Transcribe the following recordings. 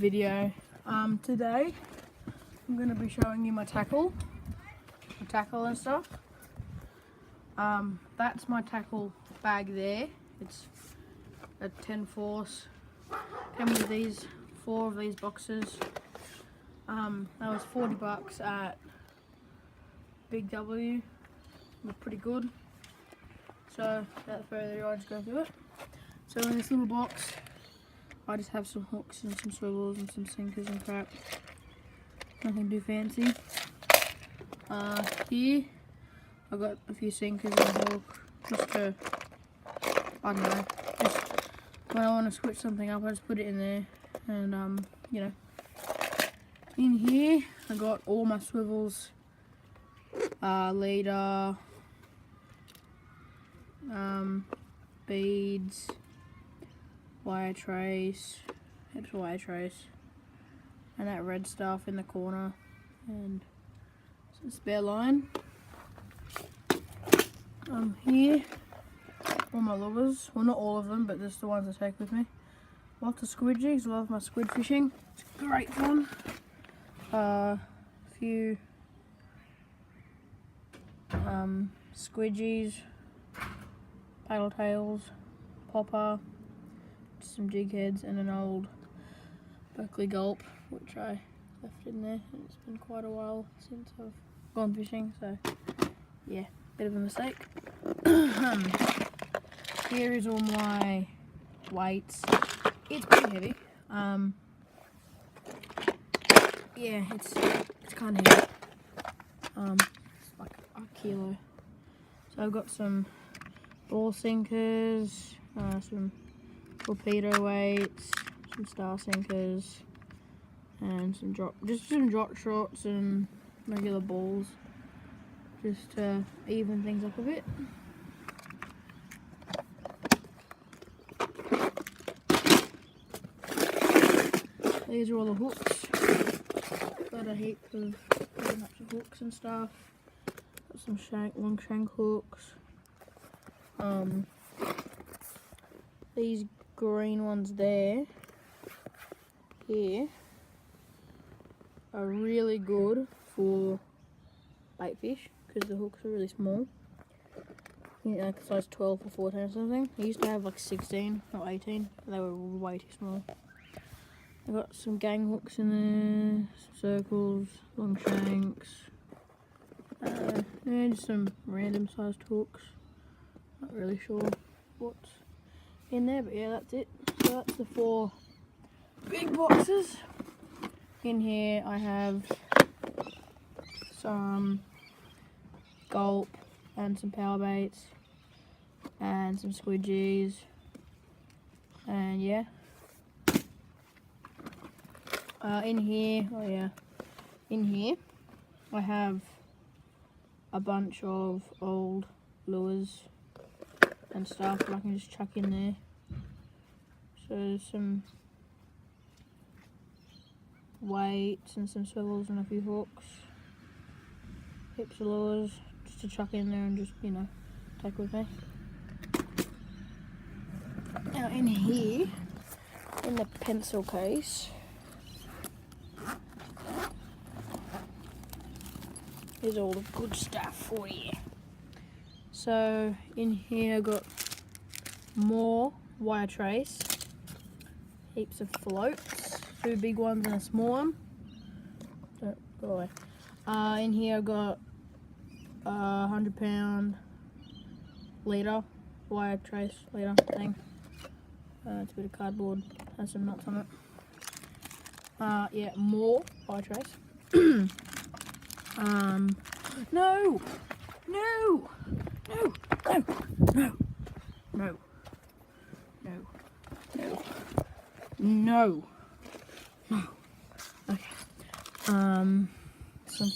video. Today I'm going to be showing you my tackle and stuff. That's my tackle bag there. It's a 10 force. Came with these 4 of these boxes. That was $40 at Big W. Looked pretty good. So without further ado, I'll just go through it. So in this little box, I just have some hooks and some swivels and some sinkers and crap. Nothing too fancy. Here, I got a few sinkers and a hook, just to, I don't know, just when I want to switch something up, I just put it in there. And you know, in here, I got all my swivels, leader, beads, wire trace, heaps of wire trace, and that red stuff in the corner, and some spare line. Here, all my lures, well not all of them, but just the ones I take with me. Lots of squid jigs, I love my squid fishing, it's great fun. A few squidgies, paddle tails, popper, some jig heads, and an old Berkeley gulp, which I left in there, and it's been quite a while since I've gone fishing, so yeah, bit of a mistake. Here is all my weights. It's pretty heavy. Yeah, it's kind of heavy. It's like a kilo. So I've got some ball sinkers, some torpedo weights, some star sinkers, and some drop shots and regular balls, just to even things up a bit. These are all the hooks. Got a heap of hooks and stuff. Got some long shank hooks. These green ones here are really good for bait fish because the hooks are really small. I think like size 12 or 14 or something. I used to have like 16 or 18, but they were way too small. I got some gang hooks in there, some circles, long shanks, and just some random sized hooks. Not really sure what's in there, but yeah, that's it. So that's the 4 big boxes. In here I have some gulp and some power baits and some squidgies, and yeah. In here I have a bunch of old lures and stuff that I can just chuck in there. So there's some weights and some swivels and a few hooks, heaps of lures just to chuck in there and just, you know, take with me. Now in here, in the pencil case, here's all the good stuff for you. So in here I got more wire trace, heaps of floats, 2 big ones and a small one. Don't go away. In here I got a 100-pound leader, wire trace leader thing. It's a bit of cardboard, has some nuts on it. Yeah, more wire trace. No! No! No! No! No! No! No! No! No! No! Okay. Some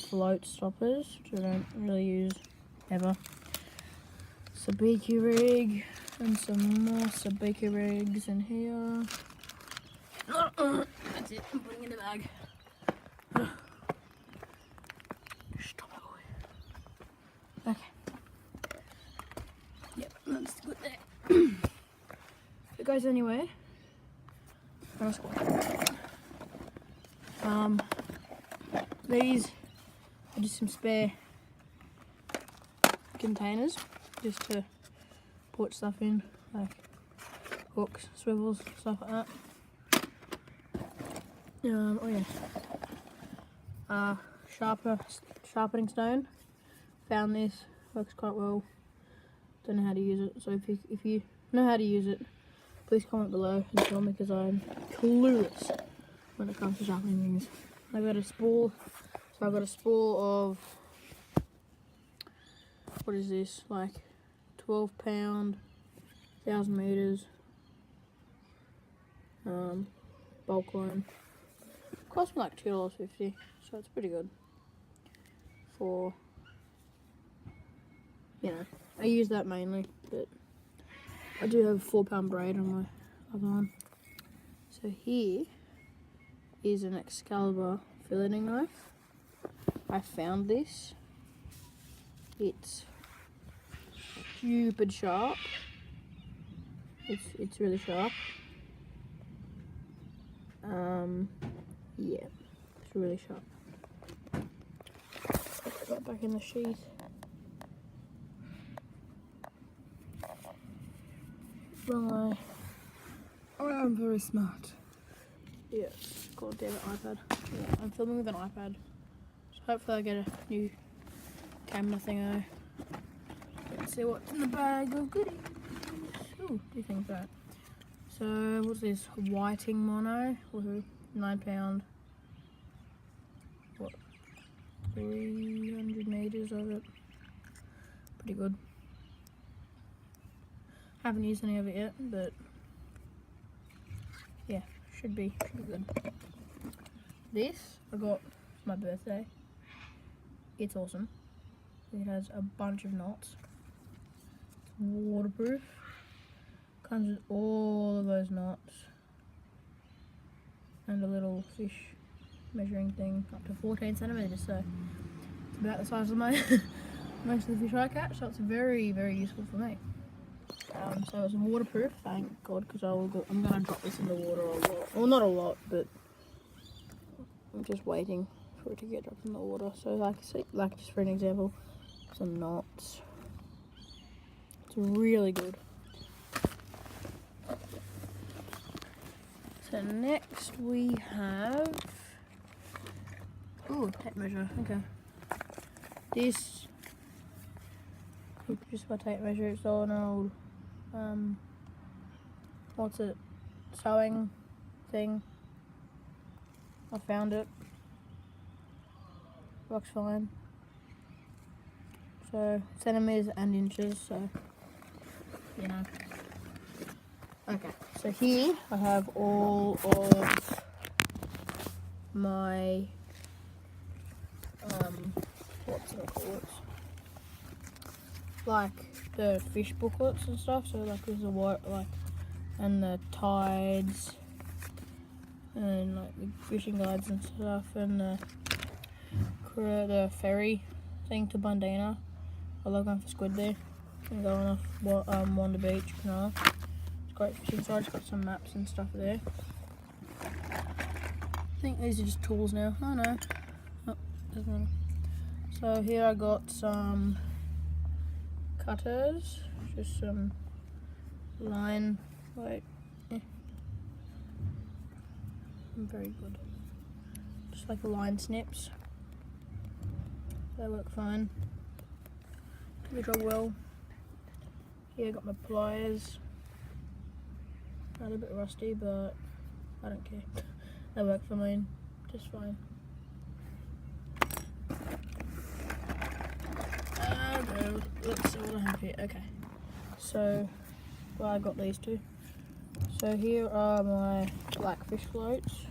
float stoppers, which I don't really use ever. Sabiki rig, and some more sabiki rigs in here. That's it, I'm putting it in the bag. Stop it. Okay. Yep, that's good there. If it goes anywhere, I'll squat. These are just some spare containers just to put stuff in, like hooks, swivels, stuff like that. Oh yeah. Sharpening stone. Found this, works quite well. Don't know how to use it, so if you know how to use it, please comment below and tell me, because I'm clueless when it comes to sharpening things. I've got a spool, so I've got a spool of, what is this, like 12 pound, 1,000 meters, bulk line. Cost me like $2.50, so it's pretty good for, you know, I use that mainly, but I do have a 4-pound braid on my other one. So here is an Excalibur filleting knife. I found this. It's stupid sharp. It's really sharp. Yeah, it's really sharp. Put that back in the sheath. Wrong way. Oh, I'm very smart. Yeah, god damn it, iPad. Yeah, I'm filming with an iPad. So hopefully I get a new camera thingo. Let's see what's in the bag of goodies. Ooh, two things that. So what's this? Whiting mono. Woohoo. 9 pound. What? 300 meters of it. Pretty good. Haven't used any of it yet, but yeah, should be good. This I got for my birthday. It's awesome. It has a bunch of knots. It's waterproof. Comes with all of those knots. And a little fish measuring thing up to 14 centimeters, so it's about the size of my most of the fish I catch, so it's very, very useful for me. So it's waterproof, thank God, because I'm going to drop this in the water a lot. Well, not a lot, but I'm just waiting for it to get dropped in the water. So like just for an example, some knots. It's really good. So next we have, ooh, tape measure, okay. This, just my tape measure, it's all an old, what's it, sewing thing. I found it. Works fine. So centimeters and inches, so you know. Okay, so here I have all of my what's it called? Like the fish booklets and stuff. So like there's a what, like, and the tides and like the fishing guides and stuff, and the ferry thing to Bundina. I love going for squid there and going off Wanda Beach, Canal. It's great fishing side. It's got some maps and stuff there. I think these are just tools now. Oh no. Oh, doesn't matter. So here I got some cutters, just some line, like, very good. Just like line snips. They work fine. They job well. Here I got my pliers. They're a little bit rusty, but I don't care. They work for me just fine. Let's see what I have here. Okay, so well, I got these two. So here are my black fish floats.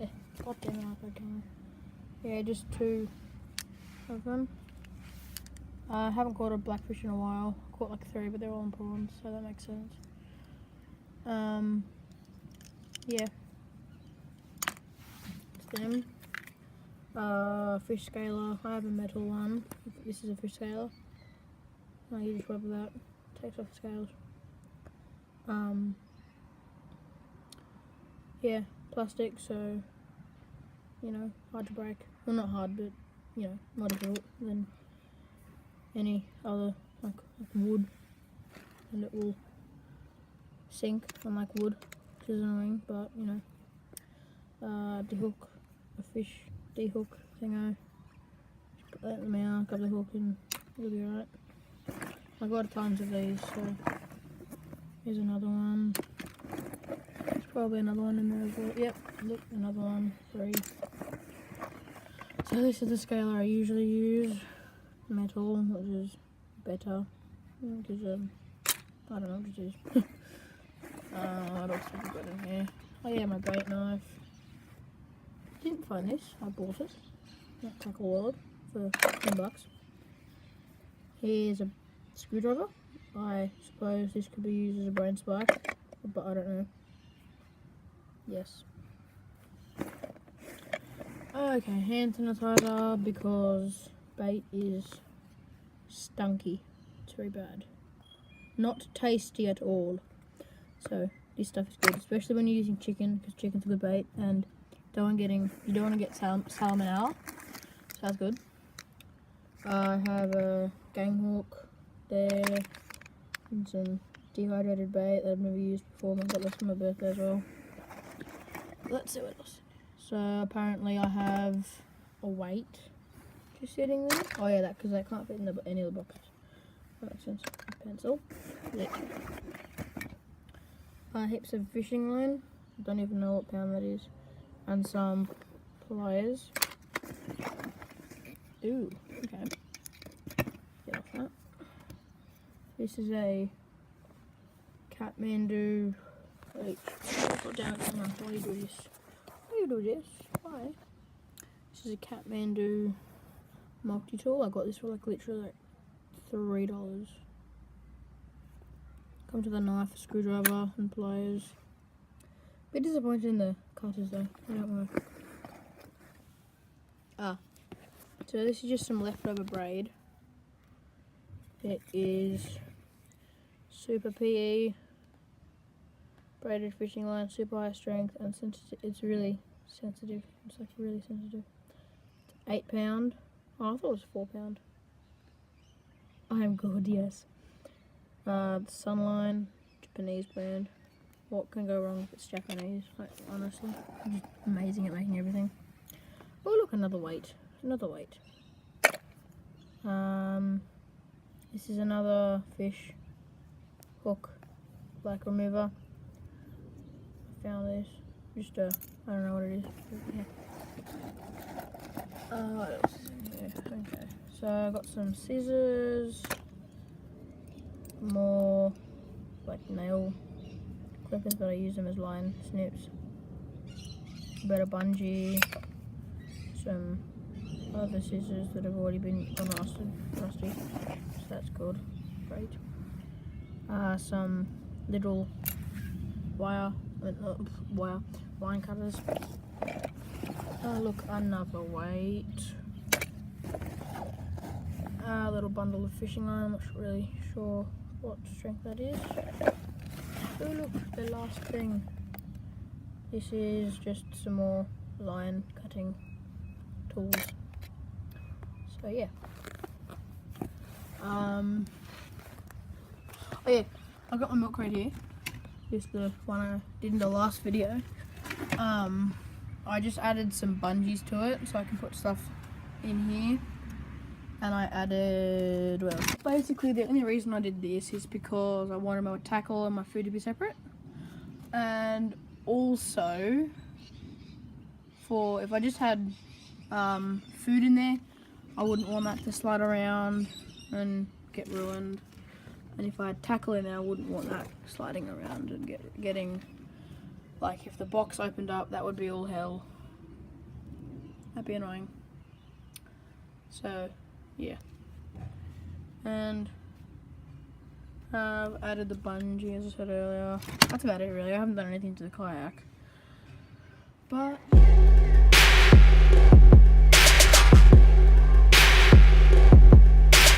Yeah, god damn it, iPad camera. Yeah, just two of them. I haven't caught a blackfish in a while. I caught like 3, but they're all in prawns, so that makes sense. Yeah. It's them. Fish scaler. I have a metal one. This is a fish scaler. You just rub that. Takes off the scales. yeah, plastic, so, you know, hard to break. Well, not hard, but, you know, more difficult than any other, like wood, and it will sink unlike wood, which is annoying, but, you know. De-hook, a fish de-hook thingo. Just put that in the mouth, grab the hook, and it'll be alright. I got tons of these, so here's another one. There's probably another one in there as well. Yep, look, another one, 3. So this is the scaler I usually use, metal, which is better, because I don't know what it is. What else have we got in here? Oh yeah, my bait knife. Didn't find this, I bought it at Tackle World for $10. Here's a screwdriver. I suppose this could be used as a brain spark, but I don't know. Yes. Okay, hand sanitizer, because bait is stunky. It's very bad. Not tasty at all. So this stuff is good, especially when you're using chicken, because chicken's a good bait, and you don't want to get salmonella. So that's good. I have a gang hook there, and some dehydrated bait that I've never used before. I got this for my birthday as well. Let's see what else. So apparently I have a weight just sitting there. Oh yeah, that because I can't fit in any of the boxes. That makes sense. A pencil. Heaps of fishing line. Don't even know what pound that is. And some pliers. Ooh, okay. Get off that. This is a Kathmandu. Wait, got down camera. Why do you do this? Why do you do this? Why? This is a Kathmandu multi-tool. I got this for like literally like $3. Comes with a knife, a screwdriver, and pliers. Bit disappointed in the cutters though. They don't work. So this is just some leftover braid. It is super PE, braided fishing line, super high strength, and it's really sensitive. It's like really sensitive. It's 8 pound. Oh, I thought it was 4 pound. I am good, yes. The Sunline, Japanese brand. What can go wrong if it's Japanese? Like, honestly, I'm just amazing at making everything. Oh look, another weight. Another weight. This is another fish hook, black remover. I found this. Just I don't know what it is. Yeah. What else is in here? Okay. So I got some scissors. More like nail clippers, but I use them as line snips. A bit of bungee, some other scissors that have already been rusty, so that's good, great. Some little line cutters. Look, another weight. A little bundle of fishing line. I'm not really sure what strength that is. Oh look, the last thing. This is just some more line cutting tools. So yeah. Oh yeah, I got my milk crate here. This is the one I did in the last video. I just added some bungees to it so I can put stuff in here. And I added, well, basically the only reason I did this is because I wanted my tackle and my food to be separate. And also, for if I just had food in there, I wouldn't want that to slide around and get ruined. And if I had tackle in there, I wouldn't want that sliding around and getting, like if the box opened up, that would be all hell. That'd be annoying. So, yeah. And I've added the bungee, as I said earlier. That's about it really. I haven't done anything to the kayak. But